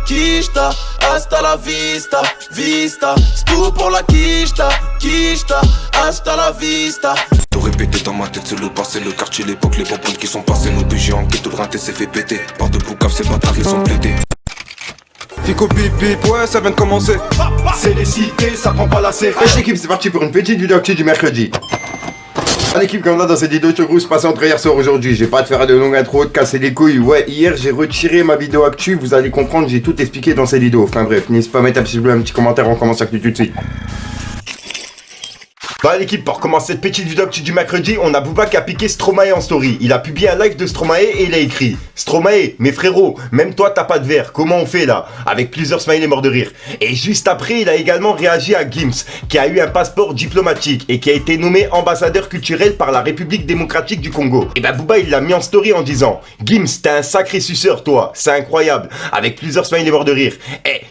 quicheta, hasta la vista, vista. C'est tout pour la quicheta, hasta la vista. Tout répété dans ma tête, c'est le passé, le quartier, l'époque, les bonbons qui sont passés. Nos BG en tout le rinté s'est fait péter. Par de boucaves, ces bâtards, ils sont plaidés. Fico pip pip, ouais, ça vient de commencer. C'est les cités, ça prend pas la C. Wesh l'équipe, c'est parti pour une petite vidéo actu du mercredi. L'équipe, comme on a dans cette vidéo, se passe entre hier soir aujourd'hui. Je vais pas te faire de longues intro, de casser les couilles. Ouais, hier j'ai retiré ma vidéo actu, vous allez comprendre, j'ai tout expliqué dans cette vidéo. Enfin bref, n'hésite pas à mettre un petit commentaire, on commence actu tout de suite. Bah l'équipe, pour commencer cette petite vidéo actu du mercredi, on a Booba qui a piqué Stromae en story. Il a publié un live de Stromae et il a écrit: Stromae, mes frérots, même toi t'as pas de verre, comment on fait là? Avec plusieurs smileys morts de rire. Et juste après, il a également réagi à Gims, qui a eu un passeport diplomatique et qui a été nommé ambassadeur culturel par la République démocratique du Congo. Et bah Booba il l'a mis en story en disant: Gims, t'es un sacré suceur toi, c'est incroyable. Avec plusieurs smileys morts de rire.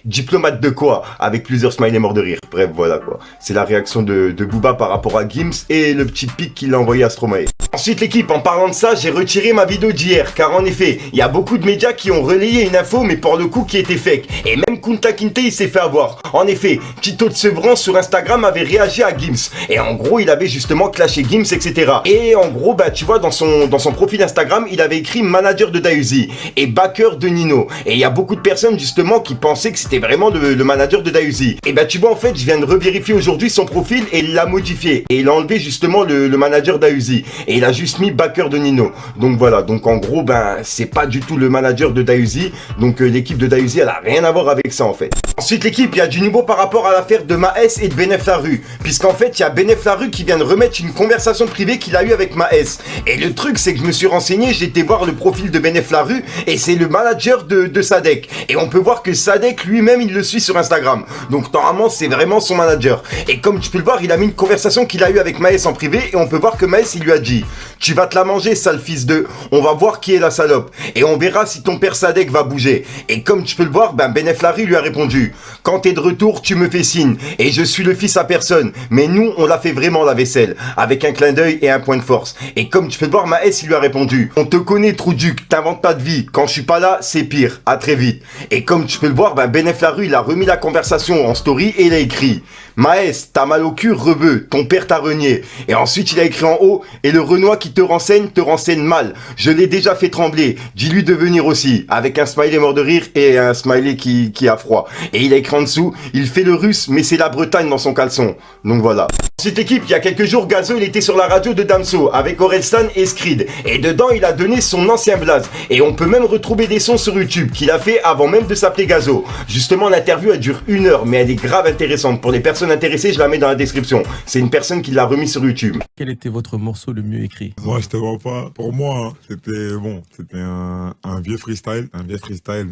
Diplomate de quoi? Avec plusieurs smileys morts de rire. Bref, voilà quoi. C'est la réaction de Booba par rapport à Gims et le petit pic qu'il a envoyé à Stromae. Ensuite l'équipe, en parlant de ça, j'ai retiré ma vidéo d'hier, car en effet, il y a beaucoup de médias qui ont relayé une info, mais pour le coup qui était fake. Et même Kunta Kinte il s'est fait avoir. En effet, Tito de Sevran sur Instagram avait réagi à Gims. Et en gros, il avait justement clashé Gims, etc. Et en gros, bah tu vois, dans son profil Instagram, il avait écrit manager de Dahuzi et backer de Nino. Et il y a beaucoup de personnes justement qui pensaient que c'était vraiment le manager de Dahuzi. Et bah tu vois, en fait, je viens de revérifier aujourd'hui son profil et il l'a modifié. Et il a enlevé justement le manager Dahuzi. Et il a juste mis backer de Nino. Donc voilà, donc en gros, ben c'est pas du tout le manager de Dahuzi. Donc l'équipe de Dahuzi, elle a rien à voir avec ça en fait. Ensuite l'équipe, il y a du nouveau par rapport à l'affaire de Maes et de Benef Larue. Puisqu'en fait, il y a Benef Larue qui vient de remettre une conversation privée qu'il a eue avec Maes. Et le truc, c'est que je me suis renseigné, j'ai été voir le profil de Benef Larue et c'est le manager de Sadek. Et on peut voir que Sadek lui-même, il le suit sur Instagram. Donc normalement, c'est vraiment son manager. Et comme tu peux le voir, il a mis une conversation qu'il a eue avec Maes en privé et on peut voir que Maes, il lui a dit: tu vas te la manger, sale fils de. On va voir qui est la salope. Et on verra si ton père Sadek va bouger. Et comme tu peux le voir, ben Benef Larue lui a répondu: quand t'es de retour, tu me fais signe. Et je suis le fils à personne. Mais nous, on l'a fait vraiment la vaisselle. Avec un clin d'œil et un point de force. Et comme tu peux le voir, Maes, il lui a répondu: on te connaît, Trouduc, t'inventes pas de vie. Quand je suis pas là, c'est pire. À très vite. Et comme tu peux le voir, ben Benef Larue, il a remis la conversation en story et il a écrit: Maes, t'as mal au cul, rebeu. Ton père t'a renié. Et ensuite, il a écrit en haut: et le Renoir qui te renseigne mal. Je l'ai déjà fait trembler. Dis-lui de venir aussi. Avec un smiley mort de rire et un smiley qui a froid. Et il a écrit en dessous: il fait le russe, mais c'est la Bretagne dans son caleçon. Donc voilà. Cette équipe, il y a quelques jours, Gazo, il était sur la radio de Damso avec Orelsan et Skrid. Et dedans, il a donné son ancien blaze. Et on peut même retrouver des sons sur YouTube qu'il a fait avant même de s'appeler Gazo. Justement, l'interview, elle dure 1 heure, mais elle est grave intéressante. Pour les personnes intéressées, je la mets dans la description. C'est une personne qui l'a remis sur YouTube. Quel était votre morceau le mieux écrit? Moi, je te vois pas. Pour moi, hein, c'était un vieux freestyle,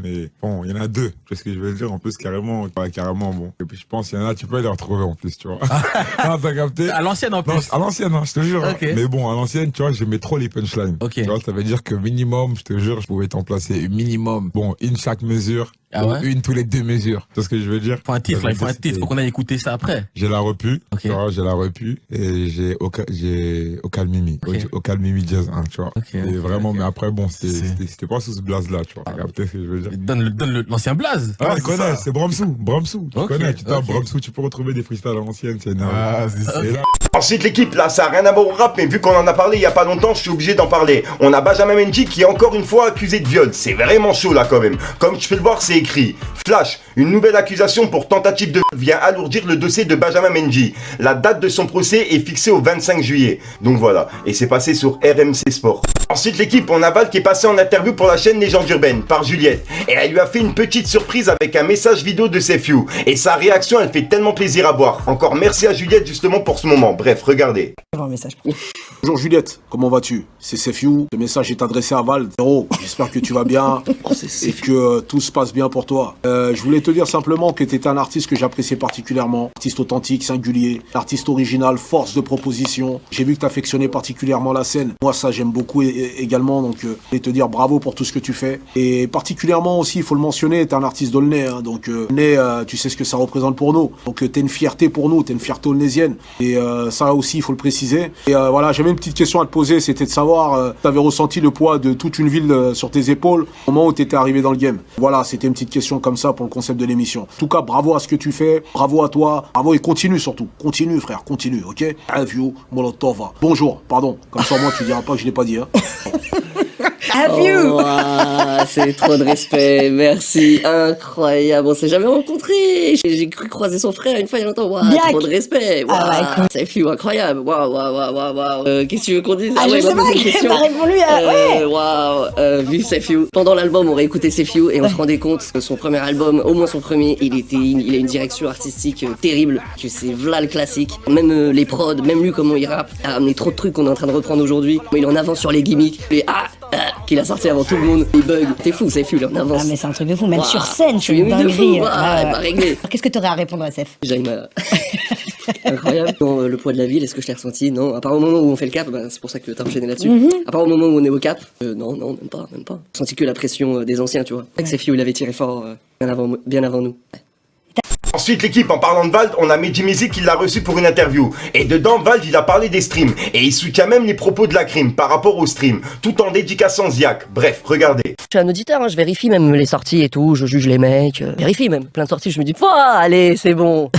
mais bon, il y en a deux. Tu vois ce que je veux dire? En plus, carrément, pas carrément bon. Et puis, je pense qu'il y en a, tu peux les retrouver en plus, tu vois. Non, t'as capté? À l'ancienne en plus. Non, à l'ancienne, hein, je te jure. Okay. Mais bon, à l'ancienne, tu vois, j'aimais trop les punchlines. Okay. Tu vois, ça veut dire que minimum, je te jure, je pouvais t'en placer minimum. Bon, une chaque mesure. Ah ouais? Une tous les 2 mesures. Tu vois ce que je veux dire? Faut un titre, là, il faut un titre. Faut qu'on aille écouter ça après. J'ai la repu. Okay. Tu vois, j'ai la repu. Et j'ai Okal Mimi. Okay. Okal Mimi Jazz 1, tu vois. Okay, et vraiment, okay. Mais après, bon, c'était pas sous ce blaze-là, tu vois. Regardez ce que je veux dire. Donne l'ancien blaze. Ah, tu connais, c'est Bramsou. Tu connais, tu tapes Bramsou, tu peux retrouver des freestyles à l'ancienne, c'est énorme. Ah, c'est là. Ensuite l'équipe, là ça a rien à voir au rap, mais vu qu'on en a parlé il y a pas longtemps, je suis obligé d'en parler. On a Benjamin Mendy qui est encore une fois accusé de viol. C'est vraiment chaud là quand même. Comme tu peux le voir, c'est écrit: Flash, une nouvelle accusation pour tentative de viol vient alourdir le dossier de Benjamin Mendy. La date de son procès est fixée au 25 juillet. Donc voilà, et c'est passé sur RMC Sport. Ensuite l'équipe, on a Val qui est passé en interview pour la chaîne Légende Urbaine par Juliette. Et elle lui a fait une petite surprise avec un message vidéo de Sefiu. Et sa réaction, elle fait tellement plaisir à voir. Encore merci à Juliette justement pour ce moment. Bref, regardez. Un message. Bonjour Juliette, comment vas-tu? C'est Sefiu, le message est adressé à Val. Héros, j'espère que tu vas bien et que tout se passe bien pour toi. Je voulais te dire simplement que tu étais un artiste que j'appréciais particulièrement. Artiste authentique, singulier, artiste original, force de proposition. J'ai vu que tu affectionnais particulièrement la scène. Moi ça j'aime beaucoup également, donc je voulais te dire bravo pour tout ce que tu fais. Et particulièrement aussi, il faut le mentionner, tu es un artiste d'Aulnay, hein, donc Aulnay, tu sais ce que ça représente pour nous. Donc tu es une fierté pour nous, tu es une fierté aulnaisienne. Et Ça aussi, il faut le préciser. Et voilà, j'avais une petite question à te poser, c'était de savoir, tu avais ressenti le poids de toute une ville sur tes épaules au moment où tu étais arrivé dans le game. Voilà, c'était une petite question comme ça pour le concept de l'émission. En tout cas, bravo à ce que tu fais, bravo à toi, bravo et continue surtout. Continue frère, continue, ok? Have you, Molotov. Bonjour, pardon, comme ça moi tu diras pas que je l'ai pas dit. Hein. Have you? C'est trop de respect, merci, incroyable, on s'est jamais rencontrés. J'ai cru croiser son frère une fois il y a longtemps, trop de respect, c'est fou, incroyable, qu'est-ce que tu veux qu'on dise? Je sais pas, il a répondu vu Sefiu, pendant l'album on réécoutait Sefiu et on se rendait compte que son premier album, au moins son premier, il a une direction artistique terrible, que c'est v'là le classique, même les prods, même lui comment il rappe, il a amené trop de trucs qu'on est en train de reprendre aujourd'hui, il est en avance sur les gimmicks, et qu'il a sorti avant tout le monde, il bug, t'es fou Sefiu, il est en avance. Ah mais c'est un truc de fou, même sur scène, c'est une dinguerie. Réglé. Qu'est-ce que t'aurais à répondre à Sef? Incroyable. Non, le poids de la ville, est-ce que je l'ai ressenti? Non. À part au moment où on fait le cap, c'est pour ça que t'as enchaîné là-dessus. À part au moment où on est au cap, non, même pas. J'ai senti que la pression des anciens, tu vois. Avec ses filles, il avait tiré fort bien avant nous. Ensuite, l'équipe, en parlant de Vald, on a Mehdi Mizi qui l'a reçu pour une interview. Et dedans, Vald, il a parlé des streams. Et il soutient même les propos de la crime par rapport aux streams, tout en dédicaçant Ziak. Bref, regardez. Je suis un auditeur, je vérifie même les sorties et tout, je juge les mecs, vérifie même. Plein de sorties, je me dis, allez, c'est bon.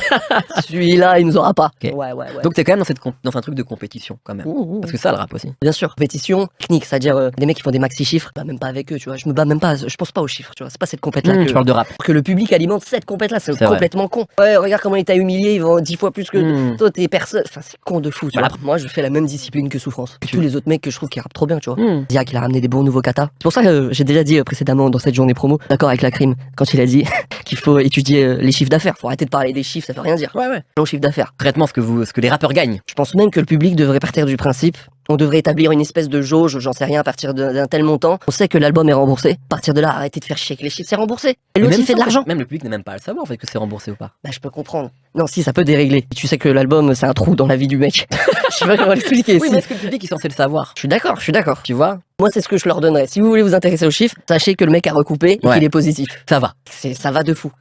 Celui-là, il nous aura pas. Okay. Ouais. Donc t'es quand même dans un truc de compétition, quand même. Parce que ça, le rap aussi. Bien sûr, compétition, technique, c'est-à-dire des mecs qui font des maxi chiffres, même pas avec eux, tu vois. Je me bats même pas, je pense pas aux chiffres, tu vois. C'est pas cette compète-là tu parles de rap. Que le public alimente cette compète-là, c'est complètement con. Ouais, regarde comment il t'a humilié, il vend 10 fois plus que toi, t'es personne. Enfin, c'est con de fou, tu vois. Moi, je fais la même discipline que Souffrance. Tous les autres mecs que je trouve qui rappent trop bien, tu vois. Ziak, il a ramené des bons nouveaux katas. C'est pour ça que j'ai déjà dit précédemment dans cette journée promo, d'accord avec la crime, quand il a dit qu'il faut étudier les chiffres d'affaires. Faut arrêter de parler des chiffres, ça veut rien dire. Ouais. Non, chiffre d'affaires. Concrètement, ce que les rappeurs gagnent. Je pense même que le public devrait partir du principe. On devrait établir une espèce de jauge, j'en sais rien, à partir d'un tel montant. On sait que l'album est remboursé. À partir de là, arrêtez de faire chier avec les chiffres, c'est remboursé. Et l'autre, il fait de l'argent. Même le public n'est même pas à le savoir, en fait, que c'est remboursé ou pas. Je peux comprendre. Non, si, ça peut dérégler. Tu sais que l'album, c'est un trou dans la vie du mec. Je sais pas comment l'expliquer. Oui, mais est-ce que le public est censé le savoir? Je suis d'accord. Tu vois? Moi, c'est ce que je leur donnerais. Si vous voulez vous intéresser aux chiffres, sachez que le mec a recoupé et qu'il est positif. Ça va. Ça va de fou.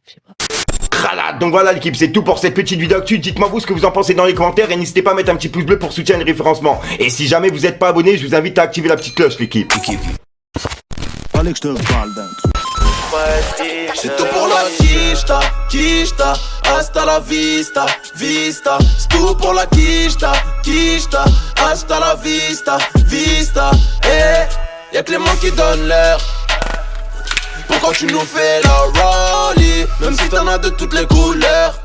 Je sais pas. Donc voilà l'équipe, c'est tout pour cette petite vidéo actu. Dites-moi vous ce que vous en pensez dans les commentaires et n'hésitez pas à mettre un petit pouce bleu pour soutenir le référencement. Et si jamais vous n'êtes pas abonné, je vous invite à activer la petite cloche l'équipe. Allez que je te parle d'un truc. C'est tout pour la quicheta, hasta la vista, c'est tout pour la quicheta, hasta la vista, y'a Clément qui donne l'air. Pourquoi tu nous fais la rallye? Même si t'en as de toutes les couleurs,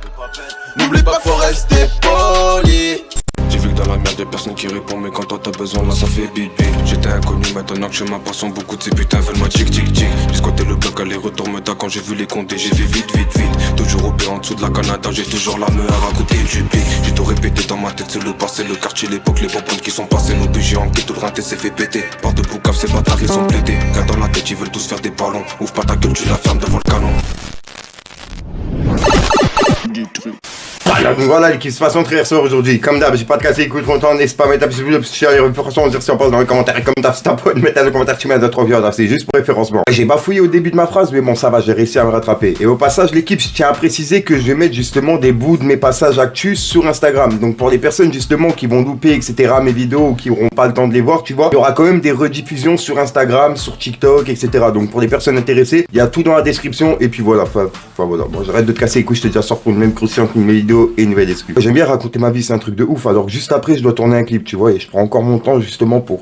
n'oublie pas faut rester poli. J'ai vu que dans la merde y'a personne qui répond, mais quand toi t'as besoin là ça fait bip bip. J'étais inconnu, maintenant que je ma passion, beaucoup de ces putains veulent moi tic tic tic. J'ai squatté le bloc, aller-retour me t'a quand j'ai vu les compter, j'ai fait vite. Toujours au pied en dessous de la Canada, j'ai toujours la meilleure à côté du pic. J'ai tout répété dans ma tête, c'est le passé, le quartier, l'époque, les bonbons qui sont passés. Nos bûches enquêtés, tout le rinté s'est fait péter. Par de boucave, ces bâtards ils sont plaidés. Car dans la tête ils veulent tous faire des ballons. Ouvre pas ta gueule, tu la fermes devant le canon. Voilà l'équipe, c'est façon très ressort aujourd'hui. Comme d'hab, j'ai pas de casser les couilles trop longtemps, n'hésite pas à mettre un petit peu de référencement, dire si on passe dans les commentaires. Et comme d'hab, si t'as pas de mettre dans les commentaires, tu mets un 2-3 viandes, c'est juste pour référencement. J'ai bafouillé au début de ma phrase, mais bon, ça va, j'ai réussi à me rattraper. Et au passage, l'équipe, je tiens à préciser que je vais mettre justement des bouts de mes passages actus sur Instagram. Donc pour les personnes justement qui vont louper, etc., mes vidéos ou qui auront pas le temps de les voir, tu vois, il y aura quand même des rediffusions sur Instagram, sur TikTok, etc. Donc pour les personnes intéressées, il y a tout dans la description. Et puis voilà, voilà. Bon, j'arrête de te casser les couilles, je te dis à sort pour une même croustillant qu'une mes vidéos et une nouvelle excuse. J'aime bien raconter ma vie, c'est un truc de ouf. Alors juste après, je dois tourner un clip, tu vois, et je prends encore mon temps justement pour,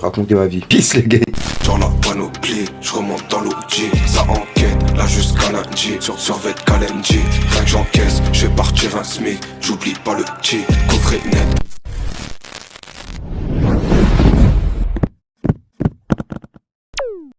raconter ma vie. Peace les gars. Genre la panoplie, je remonte dans l'OG, ça enquête, là jusqu'à la G, sur Vet Kalenji, rien que j'encaisse, je vais partir un SMIC, j'oublie pas le cheat, coffret net.